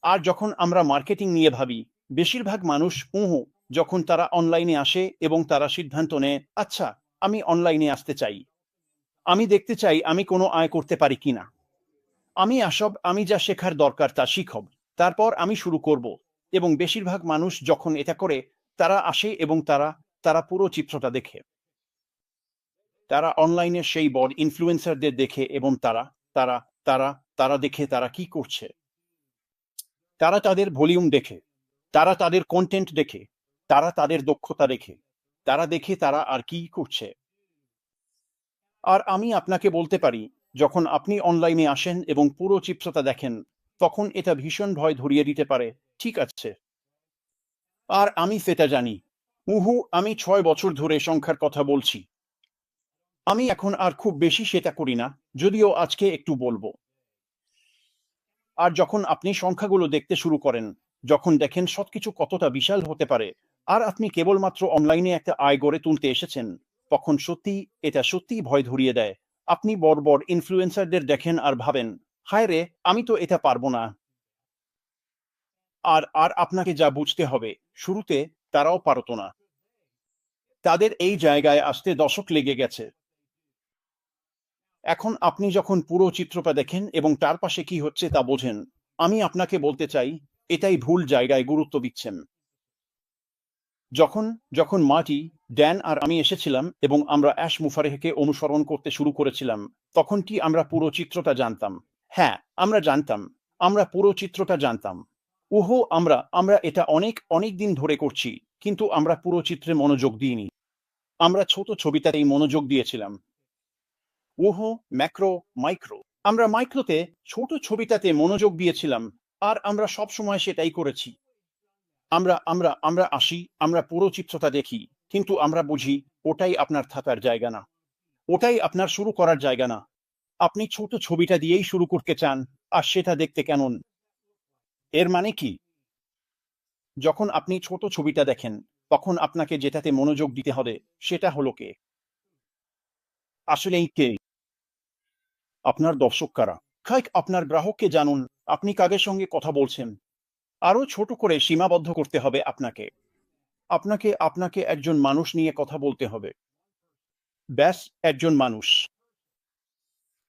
আর যখন আমরা মার্কেটিং নিয়ে ভাবি, বেশিরভাগ মানুষ যখন তারা অনলাইনে আসে এবং তারা সিদ্ধান্ত নেয়, আচ্ছা, আমি অনলাইনে আসতে চাই, আমি দেখতে চাই আমি কোনো আয় করতে পারি কিনা, আমি যা শেখার দরকার তা শিখব, তারপর আমি শুরু করব। এবং বেশিরভাগ মানুষ যখন এটা করে, তারা আসে এবং তারা তারা পুরো চিত্রটা দেখে। তারা অনলাইনে সেই বড় ইনফ্লুয়েন্সারদের দেখে এবং তারা তারা তারা তারা দেখে তারা কি করছে। তারা তাদের ভলিউম দেখে, তারা তাদের কন্টেন্ট দেখে, তারা তাদের দক্ষতা দেখে, তারা দেখে তারা আর কি করছে। আর আমি আপনাকে বলতে পারি, যখন আপনি অনলাইনে আসেন এবং পুরো চিত্রটা দেখেন, তখন এটা ভীষণ ভয় ধরিয়ে দিতে পারে। ঠিক আছে, আর আমি সেটা জানি। আমি 6 বছর ধরে সংখ্যার কথা বলছি। আমি এখন আর খুব বেশি সেটা করি না, যদিও আজকে একটু বলবো। আর যখন আপনি সংখ্যাগুলো দেখতে শুরু করেন, যখন দেখেন সবকিছু কতটা বিশাল হতে পারে, আর আপনি কেবলমাত্র অনলাইনে একটা আয় গড়ে তুলতে এসেছেন, তখন এটা সত্যিই ভয় ধরিয়ে দেয়। আপনি বড় বড় ইনফ্লুয়েন্সারদের দেখেন আর ভাবেন, হায় রে, আমি তো এটা পারবো না। আর আর আপনাকে যা বুঝতে হবে, শুরুতে তারাও পারত না। তাদের এই জায়গায় আসতে দশক লেগে গেছে। এখন আপনি যখন পুরো চিত্রটা দেখেন এবং তার পাশে কি হচ্ছে তা বোঝেন, আমি আপনাকে বলতে চাই, এটাই ভুল জায়গায় গুরুত্ব দিচ্ছেন। যখন যখন মার্টি, ড্যান আর আমি এসেছিলাম এবং আমরা অ্যাশ মুফারেহকে অনুসরণ করতে শুরু করেছিলাম, তখন কি আমরা পুরো চিত্রটা জানতাম? হ্যাঁ, আমরা জানতাম। আমরা পুরো চিত্রটা জানতাম। আমরা আমরা এটা অনেক অনেক দিন ধরে করছি, কিন্তু আমরা পুরো চিত্রে মনোযোগ দিইনি। আমরা ছোট ছবিটাতেই মনোযোগ দিয়েছিলাম। Macro, micro. আমরা মাইক্রোতে, ছোট ছবিটাতে মনোযোগ দিয়েছিলাম, আর আমরা সবসময় সেটাই করেছি। আমরা আমরা আমরা আসি, আমরা পুরো চিত্রটা দেখি, কিন্তু আমরা বুঝি ওটাই আপনার থাকার জায়গা না, ওটাই আপনার শুরু করার জায়গা না। আপনি ছোট ছবিটা দিয়েই শুরু করতে চান, আর সেটা দেখতে কেমন। এর মানে কি? যখন আপনি ছোট ছবিটা দেখেন, তখন আপনাকে যেটাতে মনোযোগ দিতে হবে, সেটা হলো কে। আসলেই কে? আপনার দর্শক কারা? আপনার গ্রাহককে জানুন, আপনি কাদের সঙ্গে কথা বলছেন। আরও ছোট করে সীমাবদ্ধ করতে হবে আপনাকে। আপনাকে আপনাকে একজন মানুষ নিয়ে কথা বলতে হবে। ব্যাস, একজন মানুষ।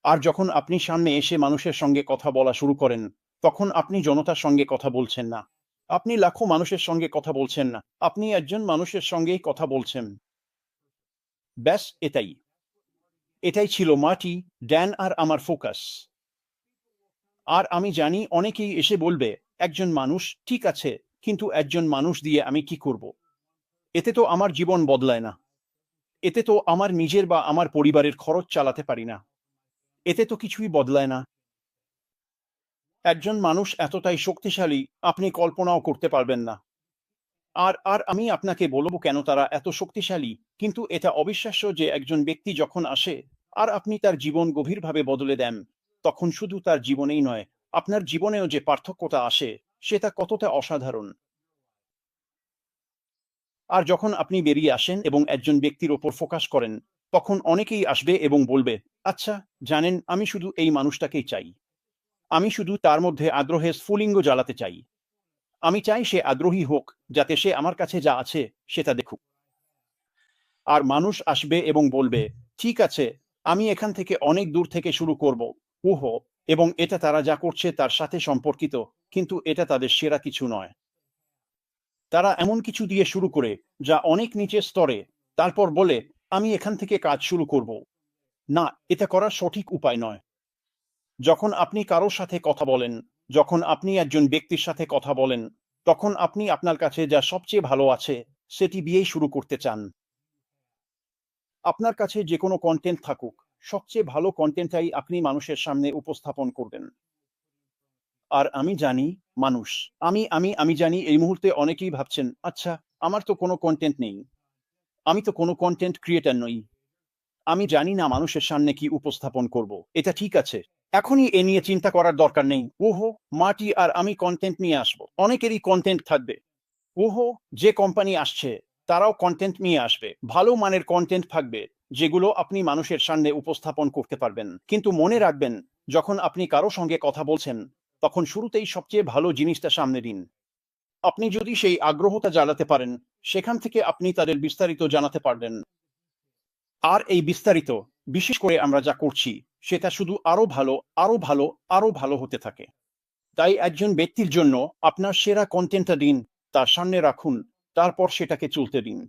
আর যখন আপনি সামনে এসে মানুষের সঙ্গে কথা বলা শুরু করেন, তখন আপনি জনতার সঙ্গে কথা বলছেন না। আপনি লাখো মানুষের সঙ্গে কথা বলছেন না। আপনি একজন মানুষের সঙ্গেই কথা বলছেন। ব্যাস, এটাই। এটাই ছিল মার্টি, ড্যান আর আমার ফোকাস। আর আমি জানি অনেকেই এসে বলবে, একজন মানুষ, ঠিক আছে, কিন্তু একজন মানুষ দিয়ে আমি কি করব? এতে তো আমার জীবন বদলায় না। এতে তো আমার নিজের বা আমার পরিবারের খরচ চালাতে পারি না। এতে তো কিছুই বদলায় না। একজন মানুষ এতটাই শক্তিশালী, আপনি কল্পনাও করতে পারবেন না। আর আর আমি আপনাকে বলব কেন তারা এত শক্তিশালী। কিন্তু এটা অবিশ্বাস্য যে একজন ব্যক্তি যখন আসে, আর আপনি তার জীবন গভীরভাবে বদলে দেন, তখন শুধু তার জীবনেই নয়, আপনার জীবনেও যে পার্থক্যটা আসে, সেটা কতটা অসাধারণ। আর যখন আপনি বেরিয়ে আসেন এবং একজন ব্যক্তির ওপর ফোকাস করেন, তখন অনেকেই আসবে এবং বলবে, আচ্ছা, জানেন, আমি শুধু এই মানুষটাকেই চাই। আমি শুধু তার মধ্যে আগ্রহের স্ফুলিঙ্গ জ্বালাতে চাই। আমি চাই সে আগ্রহী হোক, যাতে সে আমার কাছে যা আছে সেটা দেখুক। আর মানুষ আসবে এবং বলবে, ঠিক আছে, আমি এখান থেকে অনেক দূর থেকে শুরু করব। উহো এবং এটা তারা যা করছে তার সাথে সম্পর্কিত, কিন্তু এটা তাদের সেরা কিছু নয়। তারা এমন কিছু দিয়ে শুরু করে, যা অনেক নিচের স্তরে, তারপর বলে, আমি এখান থেকে কাজ শুরু করব। না, এটা করার সঠিক উপায় নয়। যখন আপনি কারোর সাথে কথা বলেন, যখন আপনি একজন ব্যক্তির সাথে কথা বলেন, তখন আপনি আপনার কাছে যা সবচেয়ে ভালো আছে, সেটি দিয়েই শুরু করতে চান। আপনার কাছে যে কোনো কন্টেন্ট থাকুক, সবচেয়ে ভালো কন্টেন্টটাই আপনি মানুষের সামনে উপস্থাপন করবেন। আর আমি জানি, মানুষ, আমি জানি এই মুহূর্তে অনেকেই ভাবছেন, আচ্ছা, আমার তো কোনো কন্টেন্ট নেই। আমি তো কোনো কন্টেন্ট ক্রিয়েটর নই। আমি জানি না মানুষের সামনে কি উপস্থাপন করব। এটা ঠিক আছে। এখনই এ নিয়ে চিন্তা করার দরকার নেই। মার্টি আর আমি কন্টেন্ট নিয়ে আসব। অনেকেরই কন্টেন্ট থাকবে। ওহো, যে কোম্পানি আসছে, তারাও কন্টেন্ট নিয়ে আসবে। ভালো মানের কন্টেন্ট থাকবে, যেগুলো আপনি মানুষের সামনে উপস্থাপন করতে পারবেন। কিন্তু মনে রাখবেন, যখন আপনি কারো সঙ্গে কথা বলছেন, তখন শুরুতেই সবচেয়ে ভালো জিনিসটা সামনে দিন। আপনি যদি সেই আগ্রহটা জ্বালাতে পারেন, সেখান থেকে আপনি তাদের বিস্তারিত জানাতে পারবেন। আর এই বিস্তারিত, বিশেষ করে আমরা যা করছি, সেটা শুধু আরো ভালো, আরো ভালো, আরো ভালো হতে থাকে। তাই একজন ব্যক্তির জন্য আপনার সেরা কন্টেন্টটা দিন, তার সামনে রাখুন, তারপর সেটাকে চলতে দিন।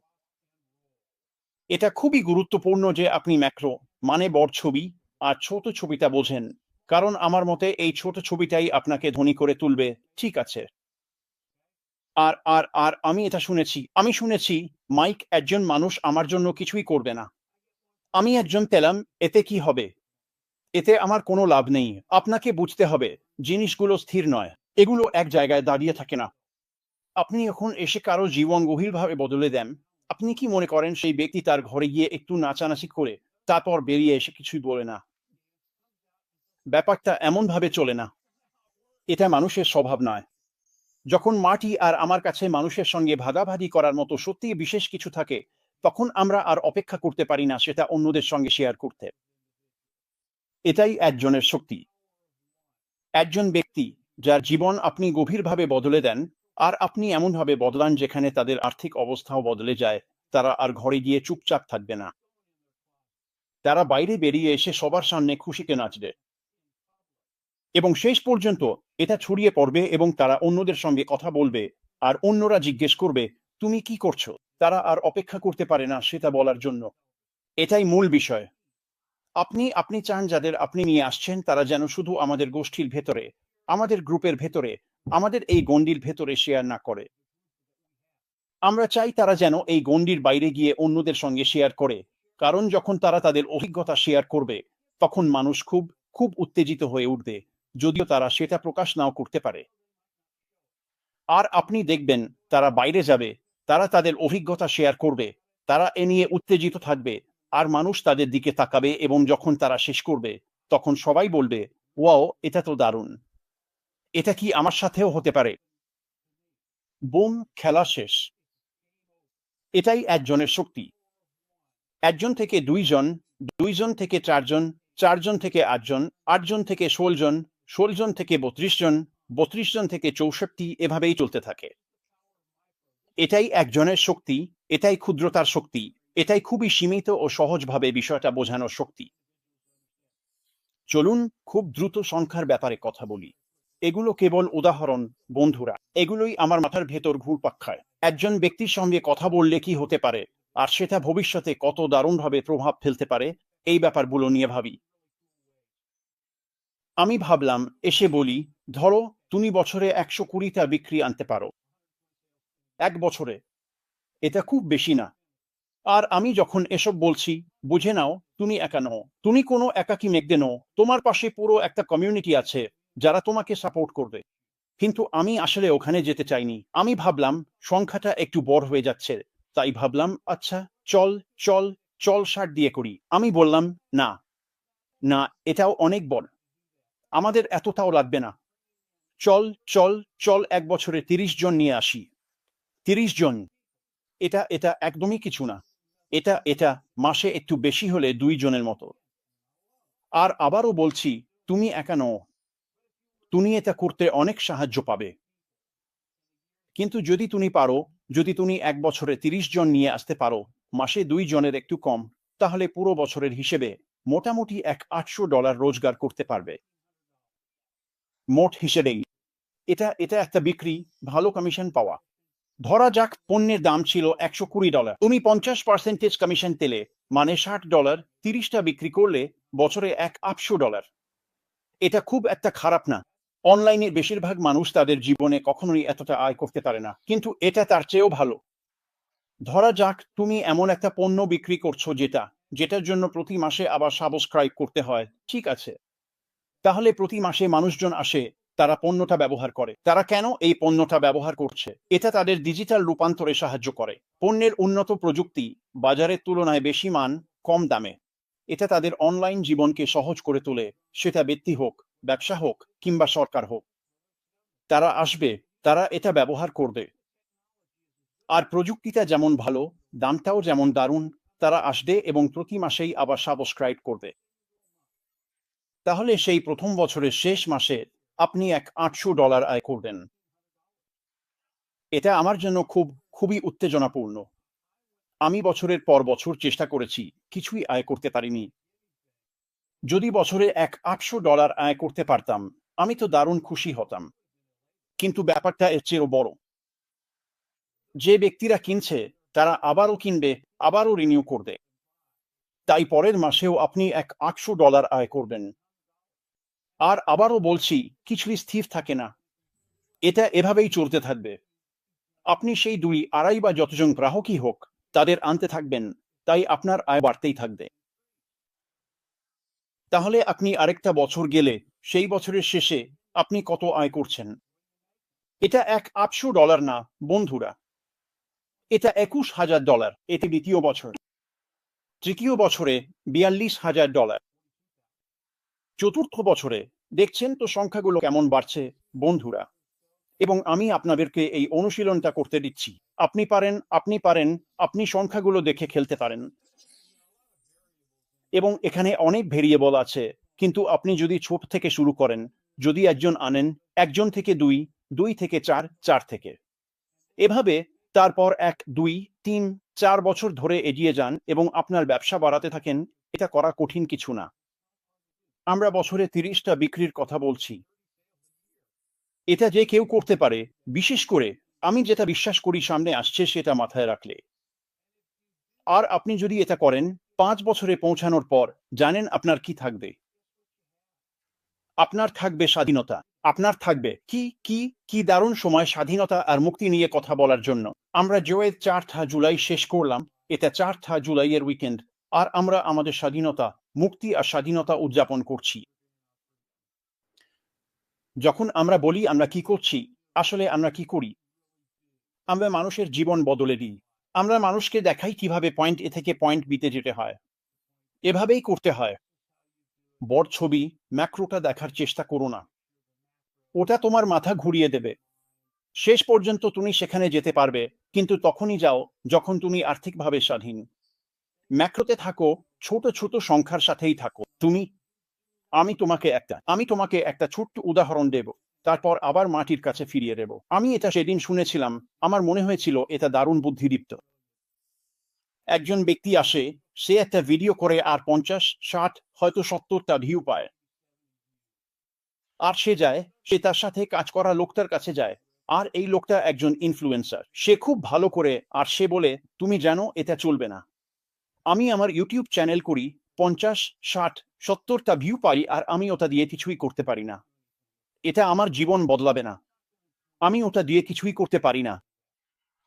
এটা খুবই গুরুত্বপূর্ণ যে আপনি ম্যাক্রো মানে বড় ছবি আর ছোট ছবিটা বোঝেন, কারণ আমার মতে এই ছোট ছবিটাই আপনাকে ধনী করে তুলবে। ঠিক আছে? আর আমি এটা শুনেছি, মাইক একজন মানুষ আমার জন্য কিছুই করবে না। আমি একজন পেলাম, এতে কি হবে? এতে আমার কোনো লাভ নেই। আপনাকে বুঝতে হবে, জিনিসগুলো স্থির নয়। এগুলো এক জায়গায় দাঁড়িয়ে থাকে না। আপনি যখন এসে কারো জীবন গভীরভাবে বদলে দেন, আপনি কি মনে করেন সেই ব্যক্তি তার ঘরে গিয়ে একটু নাচানাচি করে তারপর বেরিয়ে এসে কিছুই বলে না? ব্যাপারটা এমনভাবে চলে না। এটা মানুষের স্বভাব নয়। যখন মাটি আর আমার কাছে মানুষের সঙ্গে ভাগাভাগি করার মতো সত্যিই বিশেষ কিছু থাকে, তখন আমরা আর অপেক্ষা করতে পারি না সেটা অন্যদের সঙ্গে শেয়ার করতে। এটাই একজনের শক্তি। একজন ব্যক্তি যার জীবন আপনি গভীরভাবে বদলে দেন, আর আপনি এমনভাবে বদলান যেখানে তাদের আর্থিক অবস্থাও বদলে যায়, তারা আর ঘরে গিয়ে চুপচাপ থাকবে না। তারা বাইরে বেরিয়ে এসে সবার সামনে খুশিতে নাচবে। এবং শেষ পর্যন্ত এটা ছড়িয়ে পড়বে এবং তারা অন্যদের সঙ্গে কথা বলবে, আর অন্যরা জিজ্ঞেস করবে, তুমি কি করছো? তারা আর অপেক্ষা করতে পারে না সেটা বলার জন্য। এটাই মূল বিষয়। আপনি চান যাদের আপনি নিয়ে আসছেন তারা যেন শুধু আমাদের গোষ্ঠীর ভেতরে, আমাদের গ্রুপের ভেতরে, আমাদের এই গণ্ডির ভেতরে শেয়ার না করে। আমরা চাই তারা যেন এই গণ্ডির বাইরে গিয়ে অন্যদের সঙ্গে শেয়ার করে। কারণ যখন তারা তাদের অভিজ্ঞতা শেয়ার করবে, তখন মানুষ খুব, খুব উত্তেজিত হয়ে উঠবে, যদিও তারা সেটা প্রকাশ নাও করতে পারে। আর আপনি দেখবেন তারা বাইরে যাবে, তারা তাদের অভিজ্ঞতা শেয়ার করবে, তারা এ নিয়ে উত্তেজিত থাকবে, আর মানুষ তাদের দিকে তাকাবে এবং যখন তারা শেষ করবে, তখন সবাই বলবে, ওয়াও, এটা তো দারুণ। এটা কি আমার সাথেও হতে পারে? বুম, খেলা শেষ। এটাই একজনের শক্তি। একজন থেকে দুইজন, দুইজন থেকে চারজন, চারজন থেকে আটজন, আটজন থেকে ১৬ জন, ১৬ জন থেকে ৩২ জন, ৩২ জন থেকে ৬৪, এভাবেই চলতে থাকে। এটাই একজনের শক্তি, এটাই ক্ষুদ্রতার শক্তি, এটাই খুবই সীমিত ও সহজভাবে বিষয়টা বোঝানোর শক্তি। চলুন খুব দ্রুত সংখ্যার ব্যাপারে কথা বলি। এগুলো কেবল উদাহরণ, বন্ধুরা। এগুলোই আমার মাথার ভেতর ঘুরপাক খায়। একজন ব্যক্তির সঙ্গে কথা বললে কি হতে পারে, আর সেটা ভবিষ্যতে কত দারুণভাবে প্রভাব ফেলতে পারে, এই ব্যাপারগুলো নিয়ে ভাবি। আমি ভাবলাম, এসে বলি, ধরো তুমি বছরে ১২০টা বিক্রি আনতে পারো। ১ বছরে। এটা খুব বেশি না। আর আমি যখন এসব বলছি, বুঝে নাও তুমি একা নও। তুমি কোনো একাকী মেঘদে নও। তোমার পাশে পুরো একটা কমিউনিটি আছে যারা তোমাকে সাপোর্ট করবে। কিন্তু আমি আসলে ওখানে যেতে চাইনি। আমি ভাবলাম সংখ্যাটা একটু বড় হয়ে যাচ্ছে। তাই ভাবলাম, আচ্ছা, চল, চল, চল ৬০ দিয়ে করি। আমি বললাম, না, না, এটাও অনেক বড়। আমাদের এতটাও লাগবে না। চল, চল, চল ১ বছরে ৩০ জন নিয়ে আসি। ৩০ জন। এটা একদমই কিছু না। এটা মাসে একটু বেশি হলে ২ জনের মতো। আর আবারও বলছি, তুমি একা নও। তুমি এটা করতে অনেক সাহায্য পাবে। কিন্তু যদি তুমি পারো, যদি তুমি ১ বছরে ৩০ জন নিয়ে আসতে পারো, মাসে ২ জনের একটু কম, তাহলে পুরো বছরের হিসেবে মোটামুটি $৮০০ রোজগার করতে পারবে। মোট হিসেবেই। এটা একটা বিক্রি, ভালো কমিশন পাওয়া। ধরা যাক পণ্যের দাম ছিল $১২০। তুমি ৫০% কমিশন পেলে, মানে $৬০, ৩০টা বিক্রি করলে বছরে $৮০০। এটা খুব একটা খারাপ না। অনলাইনে বেশিরভাগ মানুষ তাদের জীবনে কখনোই এতটা আয় করতে পারে না। কিন্তু এটা তার চেয়েও ভালো। ধরা যাক তুমি এমন একটা পণ্য বিক্রি করছো যেটার জন্য প্রতি মাসে আবার সাবস্ক্রাইব করতে হয়। ঠিক আছে। তাহলে প্রতি মাসে মানুষজন আসে, তারা পণ্যটা ব্যবহার করে। তারা কেন এই পণ্যটা ব্যবহার করছে? এটা তাদের ডিজিটাল রূপান্তরে সাহায্য করে। পণ্যের উন্নত প্রযুক্তি, বাজারের তুলনায় বেশি মান, কম দামে। এটা তাদের অনলাইন জীবনকে সহজ করে তোলে, সেটা ব্যক্তি হোক, ব্যবসা হোক, কিংবা সরকার হোক। তারা আসবে, তারা এটা ব্যবহার করবে। আর প্রযুক্তিটা যেমন ভালো, দামটাও যেমন দারুণ, তারা আসবে এবং প্রতি মাসেই আবার সাবস্ক্রাইব করবে। তাহলে সেই প্রথম বছরের শেষ মাসে আপনি এক $800 আয় করবেন। এটা আমার জন্য খুবই উত্তেজনাপূর্ণ। আমি বছরের পর বছর চেষ্টা করেছি, কিছুই আয় করতে পারিনি। যদি বছরে এক $800 আয় করতে পারতাম, আমি তো দারুণ খুশি হতাম। কিন্তু ব্যাপারটা এর চেয়েও বড়। যে ব্যক্তিরা কিনছে, তারা আবারও কিনবে, আবারও রিনিউ করবে। তাই পরের মাসেও আপনি এক $800 আয় করবেন। আর আবারও বলছি, কিছুই স্থির থাকে না। এটা এভাবেই চলতে থাকবে। আপনি সেই 2-2.5 বা যতজন গ্রাহকই হোক, তাদের আনতে থাকবেন, তাই আপনার আয় বাড়তেই থাকবে। তাহলে আপনি আরেকটা বছর গেলে, সেই বছরের শেষে আপনি কত আয় করছেন? এটা এক $800 না, বন্ধুরা। এটা $21,000। এটি দ্বিতীয় বছর। তৃতীয় বছরে $42,000। চতুর্থ বছরে দেখছেন তো সংখ্যাগুলো কেমন বাড়ছে, বন্ধুরা। এবং আমি আপনাদেরকে এই অনুশীলনটা করতে দিচ্ছি। আপনি পারেন, আপনি পারেন, আপনি সংখ্যাগুলো দেখে খেলতে পারেন। এবং এখানে অনেক ভেরিয়েবল আছে, কিন্তু আপনি যদি ছোট থেকে শুরু করেন, যদি একজন আনেন, 1 থেকে 2, 2 থেকে 4, 4 থেকে। এভাবে তারপর 1, 2, 3, 4 বছর ধরে এগিয়ে যান এবং আপনার ব্যবসা বাড়াতে থাকেন। এটা করা কঠিন কিছু না। আমরা বছরে 30টা বিক্রির কথা বলছি। এটা যে কেউ করতে পারে, বিশেষ করে আমি যেটা বিশ্বাস করি সামনে আসছে সেটা মাথায় রাখলে। আর আপনি যদি এটা করেন, 5 বছরে পৌঁছানোর পর জানেন আপনার কি থাকবে? আপনার থাকবে স্বাধীনতা। আপনার থাকবে কি দারুণ সময় স্বাধীনতা আর মুক্তি নিয়ে কথা বলার জন্য। আমরা জয়ের 4 জুলাই শেষ করলাম। এটা 4 জুলাইয়ের উইকেন্ড। আর আমরা আমাদের স্বাধীনতা, মুক্তি আর স্বাধীনতা উদযাপন করছি। যখন আমরা বলি আমরা কি করছি, আসলে আমরা কি করি? আমরা মানুষের জীবন বদলে দিই। আমরা মানুষকে দেখাই কিভাবে পয়েন্ট এ থেকে পয়েন্ট বিতে যেতে হয়। এভাবেই করতে হয়। বড় ছবি, ম্যাক্রোটা দেখার চেষ্টা করো না। ওটা তোমার মাথা ঘুরিয়ে দেবে। শেষ পর্যন্ত তুমি সেখানে যেতে পারবে, কিন্তু তখনই যাও যখন তুমি আর্থিকভাবে স্বাধীন। ম্যাক্রোতে থাকো, ছোট ছোট সংখ্যার সাথেই থাকো। আমি তোমাকে একটা ছোট্ট উদাহরণ দেব, তারপর আবার মাটির কাছে ফিরিয়ে দেব। আমি এটা সেদিন শুনেছিলাম, আমার মনে হয়েছিল এটা দারুণ বুদ্ধিদীপ্ত। একজন ব্যক্তি আসে, সে একটা ভিডিও করে আর 50, 60, হয়তো 70টা ভিউ পায়। আর সে তার সাথে কাজ করা লোকটার কাছে যায়। আর এই লোকটা একজন ইনফ্লুয়েন্সার। সে খুব ভালো করে, আর সে বলে, তুমি জানো এটা চলবে না। আমি আমার ইউটিউব চ্যানেল করি, 50, 60, 70টা ভিউ পাই, আর আমি ওটা দিয়ে কিছুই করতে পারি না। এটা আমার জীবন বদলাবে না। আমি ওটা দিয়ে কিছুই করতে পারি না।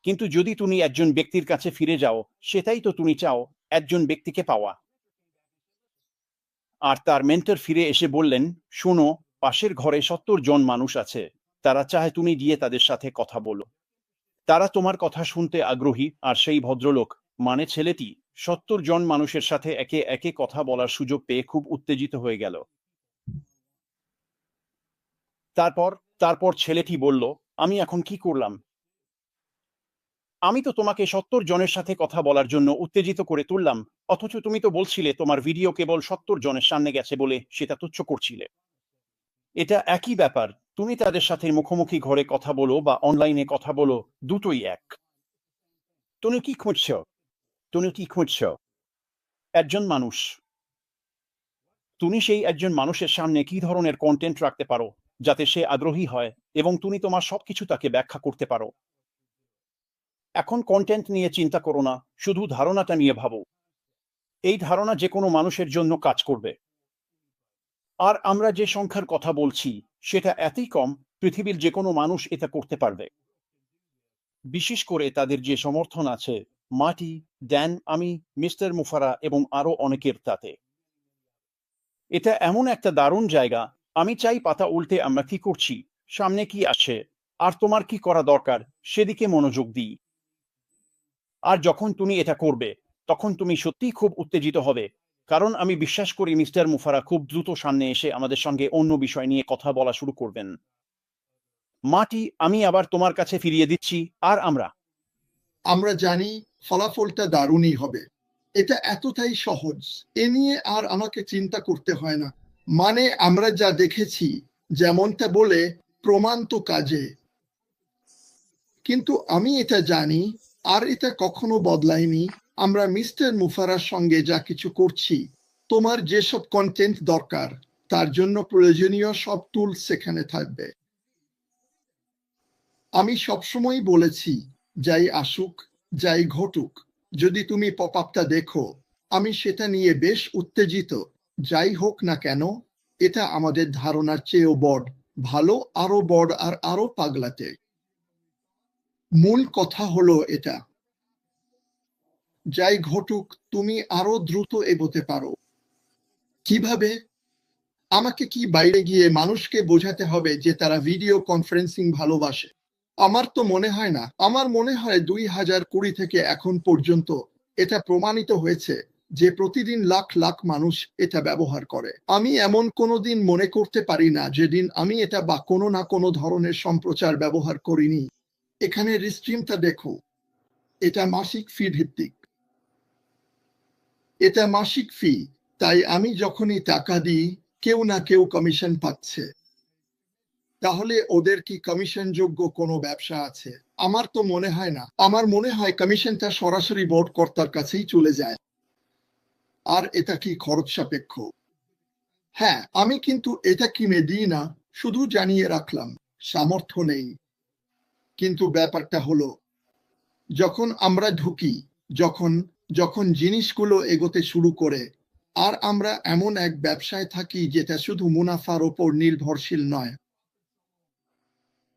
কিন্তু যদি তুমি একজন ব্যক্তির কাছে ফিরে যাও, সেটাই তো তুমি চাও, একজন ব্যক্তিকে পাওয়া। আর তার মেন্টর ফিরে এসে বললেন, শোনো, পাশের ঘরে 70 জন মানুষ আছে। তারা চায় তুমি গিয়ে তাদের সাথে কথা বলো। তারা তোমার কথা শুনতে আগ্রহী। আর সেই ভদ্রলোক, মানে ছেলেটি, 70 জন মানুষের সাথে একে একে কথা বলার সুযোগ পেয়ে খুব উত্তেজিত হয়ে গেল। তারপর তারপর ছেলেটি বলল, আমি এখন কি করলাম? আমি তো তোমাকে 70 জনের সাথে কথা বলার জন্য উত্তেজিত করে তুললাম, অথচ তুমি তো বলছিলে তোমার ভিডিও কেবল 70 জনের সামনে গেছে বলে সেটা তুচ্ছ করছিলে। এটা একই ব্যাপার। তুমি তাদের সাথে মুখোমুখি ঘরে কথা বলো বা অনলাইনে কথা বলো, দুটোই এক। তুমি কি খুঁজছ? তুমি কি খুঁজছ? একজন মানুষ। তুমি সেই একজন মানুষের সামনে কি ধরনের কন্টেন্ট রাখতে পারো, যাতে সে আগ্রহী হয় এবং তুমি তোমার সবকিছু তাকে ব্যাখ্যা করতে পারো। এখন কন্টেন্ট নিয়ে চিন্তা করো না, শুধু ধারণাটা নিয়ে ভাবো। এই ধারণা যে কোনো মানুষের জন্য কাজ করবে। আর আমরা যে সংখ্যার কথা বলছি, সেটা এতই কম, পৃথিবীর যে কোনো মানুষ এটা করতে পারবে। বিশেষ করে তাদের যে সমর্থন আছে, মাটি, ড্যান, আমি, মিস্টার মুফারা এবং আরও অনেকের তাতে। এটা এমন একটা দারুণ জায়গা। আমি চাই পাতা উল্টে আমরা কি করছি, সামনে কি আসে, আর তোমার কি করা দরকার, সেদিকে মনোযোগ দিই। আর যখন তুমি এটা করবে, তখন তুমি সত্যিই খুব উত্তেজিত হবে। কারণ আমি বিশ্বাস করি মিস্টার মুফারা খুব দ্রুত সামনে এসে আমাদের সঙ্গে অন্য বিষয় নিয়ে কথা বলা শুরু করবেন। মাটি, আমি আবার তোমার কাছে ফিরিয়ে দিচ্ছি। আর আমরা জানি ফলাফলটা দারুণই হবে। এটা এতটাই সহজ, এ নিয়ে আর আমাকে চিন্তা করতে হয় না। মানে আমরা যা দেখেছি, যেমনটা বলে প্রমাণ তো কাজে। কিন্তু আমি এটা জানি, আর এটা কখনো বদলায়নি। আমরা মিস্টার মুফারার সঙ্গে যা কিছু করছি, তোমার যেসব কন্টেন্ট দরকার তার জন্য প্রয়োজনীয় সব টুলস সেখানে থাকবে। আমি সবসময় বলেছি, যাই আসুক, যাই ঘটুক, যদি তুমি পপ আপটা দেখো, আমি সেটা নিয়ে বেশ উত্তেজিত। যাই হোক না কেন, এটা আমাদের ধারণার চেয়েও বড়, ভালো, আরো বড় আর আরো পাগলাটে। মূল কথা হলো এটা, যাই ঘটুক তুমি আরো দ্রুত এগোতে পারো। কিভাবে? আমাকে কি বাইরে গিয়ে মানুষকে বোঝাতে হবে যে তারা ভিডিও কনফারেন্সিং ভালোবাসে? আমার তো মনে হয় না। আমার মনে হয় 2020 থেকে এখন পর্যন্ত এটা প্রমাণিত হয়েছে যে প্রতিদিন লাখ লাখ মানুষ এটা ব্যবহার করে। আমি এমন কোনো দিন মনে করতে পারি না যেদিন আমি এটা বা কোনো না কোনো ধরনের সম্প্রচার ব্যবহার করিনি। এখানে রিস্ট্রিমটা দেখো, এটা মাসিক ফি ভিত্তিক। এটা মাসিক ফি, তাই আমি যখনই টাকা দিই, কেউ না কেউ কমিশন পাচ্ছে। তাহলে ওদের কি কমিশনযোগ্য কোনো ব্যবসা আছে? আমার তো মনে হয় না। আমার মনে হয় কমিশনটা সরাসরি বোর্ড কর্তার কাছেই চলে যায়। আর এটা কি খরচ সাপেক্ষ? হ্যাঁ, আমি কিন্তু এটা কিনে দিই না, শুধু জানিয়ে রাখলাম সামর্থ্য নেই। কিন্তু ব্যাপারটা হলো, যখন আমরা ঢুকি, যখন যখন জিনিসগুলো এগোতে শুরু করে, আর আমরা এমন এক ব্যবসায় থাকি যেটা শুধু মুনাফার ওপর নির্ভরশীল নয়।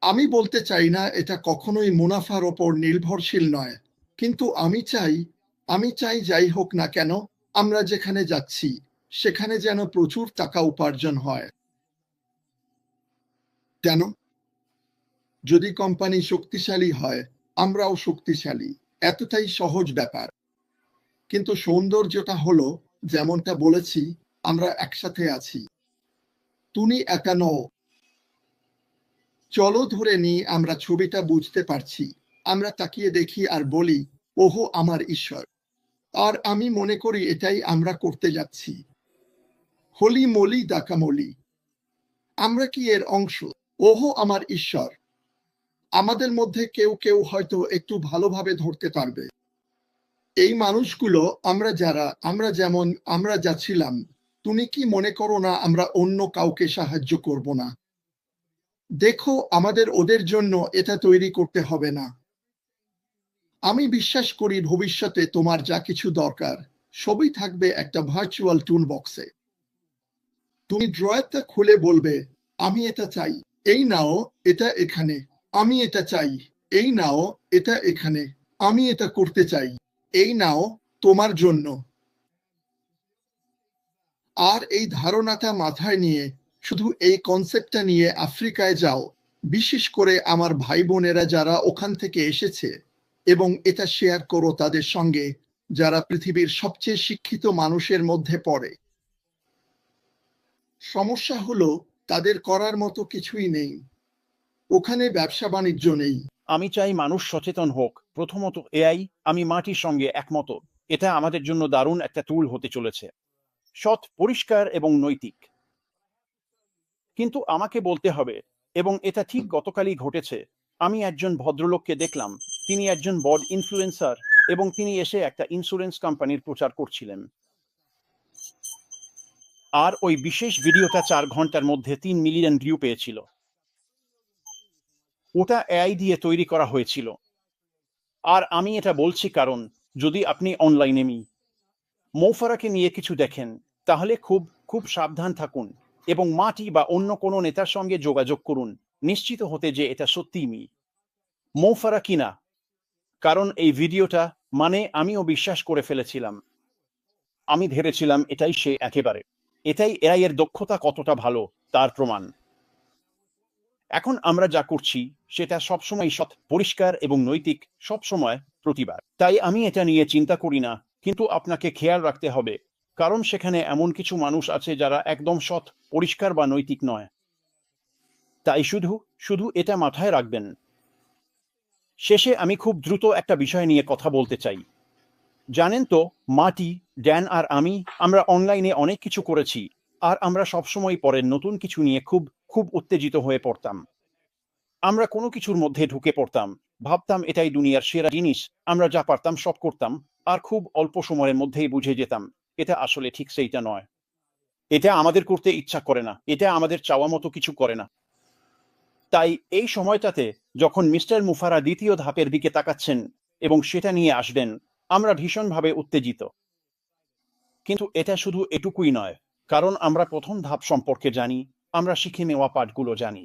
আমি বলতে চাই না এটা কখনোই মুনাফার ওপর নির্ভরশীল নয়, কিন্তু আমি চাই যাই হোক না কেন, আমরা যেখানে যাচ্ছি সেখানে যেন প্রচুর টাকা উপার্জন হয়। কেন? যদি কোম্পানি শক্তিশালী হয়, আমরাও শক্তিশালী। এতটাই সহজ ব্যাপার। কিন্তু সৌন্দর্যটা হলো, যেমনটা বলেছি, আমরা একসাথে আছি। তুমি একা নও। চলো ধরে নিই আমরা ছবিটা বুঝতে পারছি। আমরা তাকিয়ে দেখি আর বলি, ওহো আমার ঈশ্বর। আর আমি মনে করি এটাই আমরা করতে যাচ্ছি। হোলি মোলি ডাকামলি। আমরা কি এর অংশ? ওহো আমার ঈশ্বর। আমাদের মধ্যে কেউ কেউ হয়তো একটু ভালোভাবে ধরতে পারবে। এই মানুষগুলো, আমরা যা ছিলাম, তুমি কি মনে করো না আমরা অন্য কাউকে সাহায্য করব না? দেখো, আমাদের ওদের জন্য এটা তৈরি করতে হবে না। আমি বিশ্বাস করি ভবিষ্যতে তোমার যা কিছু দরকার সবই থাকবে একটা ভার্চুয়াল টুল বক্সে। তুমি ড্রয়ারটা খুলে বলবে, আমি এটা চাই, এই নাও, এটা এখানে। আমি এটা চাই, এই নাও, এটা এখানে। আমি এটা করতে চাই, এই নাও, তোমার জন্য। আর এই ধারণাটা মাথায় নিয়ে, শুধু এই কনসেপ্টটা নিয়ে আফ্রিকায় যাও, বিশেষ করে আমার ভাই বোনেরা যারা ওখান থেকে এসেছে, এবং এটা শেয়ার করো তাদের সঙ্গে, যারা পৃথিবীর সবচেয়ে শিক্ষিত মানুষের মধ্যে পড়ে। সমস্যা হলো, তাদের করার মতো কিছুই নেই। ওখানে ব্যবসা বাণিজ্য নেই। আমি চাই মানুষ সচেতন হোক। প্রথমত এআই, আমি মাটির সঙ্গে একমত। এটা আমাদের জন্য দারুণ একটা টুল হতে চলেছে, সৎ, পরিষ্কার এবং নৈতিক। কিন্তু আমাকে বলতে হবে, এবং এটা ঠিক গতকালই ঘটেছে, আমি একজন ভদ্রলোককে দেখলাম, তিনি একজন বড় ইনফ্লুয়েন্সার, এবং তিনি এসে একটা ইন্স্যুরেন্স কোম্পানির প্রচার করছিলেন। আর ওই বিশেষ ভিডিওটা 4 ঘন্টার মধ্যে 3 মিলিয়ন ভিউ পেয়েছিল। ওটা এআই দিয়ে তৈরি করা হয়েছিল। আর আমি এটা বলছি কারণ, যদি আপনি অনলাইনে মৌফারাকে নিয়ে কিছু দেখেন, তাহলে খুব খুব সাবধান থাকুন, এবং মাটি বা অন্য কোনো নেতার সঙ্গে যোগাযোগ করুন, নিশ্চিত হতে যে এটা সত্যিই মৌফারা কিনা। কারণ এই ভিডিওটা, মানে আমিও বিশ্বাস করে ফেলেছিলাম। আমি ভেবেছিলাম এটাই সে একেবারে। এটাই এআই এর দক্ষতা কতটা ভালো তার প্রমাণ। এখন আমরা যা করছি সেটা সবসময় সৎ, পরিষ্কার এবং নৈতিক, সবসময় প্রতিবার। তাই আমি এটা নিয়ে চিন্তা করি না, কিন্তু আপনাকে খেয়াল রাখতে হবে, কারণ সেখানে এমন কিছু মানুষ আছে যারা একদম সৎ, পরিষ্কার বা নৈতিক নয়। তাই শুধু শুধু এটা মাথায় রাখবেন। শেষে আমি খুব দ্রুত একটা বিষয় নিয়ে কথা বলতে চাই। জানেন তো, মাটি, ড্যান আর আমরা অনলাইনে অনেক কিছু করেছি, আর আমরা সবসময় পরের নতুন কিছু নিয়ে খুব খুব উত্তেজিত হয়ে পড়তাম। আমরা কোনো কিছুর মধ্যে ঢুকে পড়তাম, ভাবতাম এটাই দুনিয়ার সেরা জিনিস, আমরা যা পারতাম সব করতাম, আর খুব অল্প সময়ের মধ্যেই বুঝে যেতাম এটা আসলে ঠিক সেইটা নয়। এটা আমাদের করতে ইচ্ছা করে না, এটা আমাদের চাওয়া মতো কিছু করে না। তাই এই সময়টাতে যখন মিস্টার মুফারা দ্বিতীয় ধাপের দিকে তাকাচ্ছেন এবং সেটা নিয়ে আসবেন, আমরা ভীষণভাবে উত্তেজিত। কিন্তু এটা শুধু এটুকুই নয়, কারণ আমরা প্রথম ধাপ সম্পর্কে জানি, আমরা শিখে নেওয়া পাঠগুলো জানি।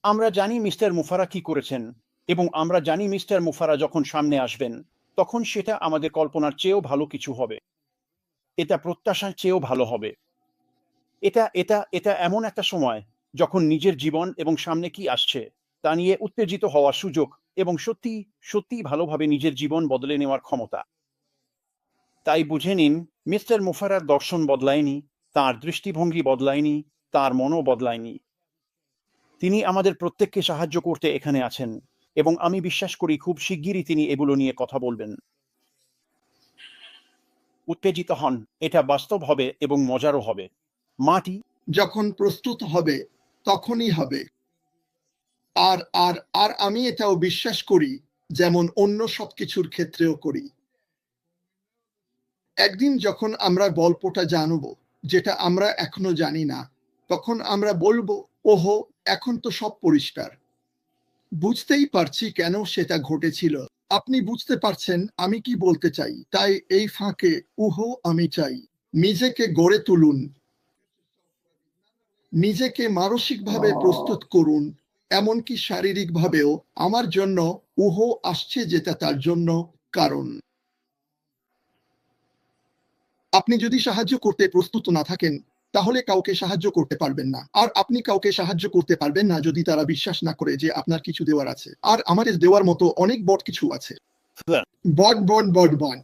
আমরা জানি মিস্টার মুফারা কি করেছেন, এবং আমরা জানি মিস্টার মুফারা যখন সামনে আসবেন তখন সেটা আমাদের কল্পনার চেয়েও ভালো কিছু হবে। এটা প্রত্যাশার চেয়েও ভালো হবে। এটা এটা এটা এমন একটা সময় যখন নিজের জীবন এবং সামনে কি আসছে তা নিয়ে উত্তেজিত হওয়ার সুযোগ এবং সত্যি সত্যি ভালোভাবে নিজের জীবন বদলে নেওয়ার ক্ষমতা। তাই বুঝে নিন, মিস্টার মুফারার দর্শন বদলায়নি, তার দৃষ্টিভঙ্গি বদলায়নি, তার মনও বদলায়নি। তিনি আমাদের প্রত্যেককে সাহায্য করতে এখানে আছেন, এবং আমি বিশ্বাস করি খুব শিগগিরই তিনি এগুলো নিয়ে কথা বলবেন। উত্তেজিত হন, এটা বাস্তব হবে এবং মজারও হবে। মাটি যখন প্রস্তুত হবে তখনই হবে। আর আর আর আমি এটাও বিশ্বাস করি, যেমন অন্য সবকিছুর ক্ষেত্রেও করি, একদিন যখন আমরা গল্পটা জানবো যেটা আমরা এখনো জানি না, তখন আমরা বলবো, ওহো, এখন তো সব পরিষ্কার, বুঝতেই পারছি কেন সেটা ঘটেছিল। আপনি বুঝতে পারছেন আমি কি বলতে চাই? তাই এই ফাঁকে উহো আমি চাই, নিজেকে গড়ে তুলুন, নিজেকে মানসিকভাবে প্রস্তুত করুন, এমনকি শারীরিকভাবেও। আমার জন্য উহো আসছে যেটা তার জন্য কারণ। আপনি যদি সাহায্য করতে প্রস্তুত না থাকেন তাহলে কাউকে সাহায্য করতে পারবেন না। আর আপনি কাউকে সাহায্য করতে পারবেন না যদি তারা বিশ্বাস না করে যে আপনার কিছু দেওয়ার আছে। আর আমাদের দেওয়ার মতো অনেক বড় কিছু আছে। বট বট বট বট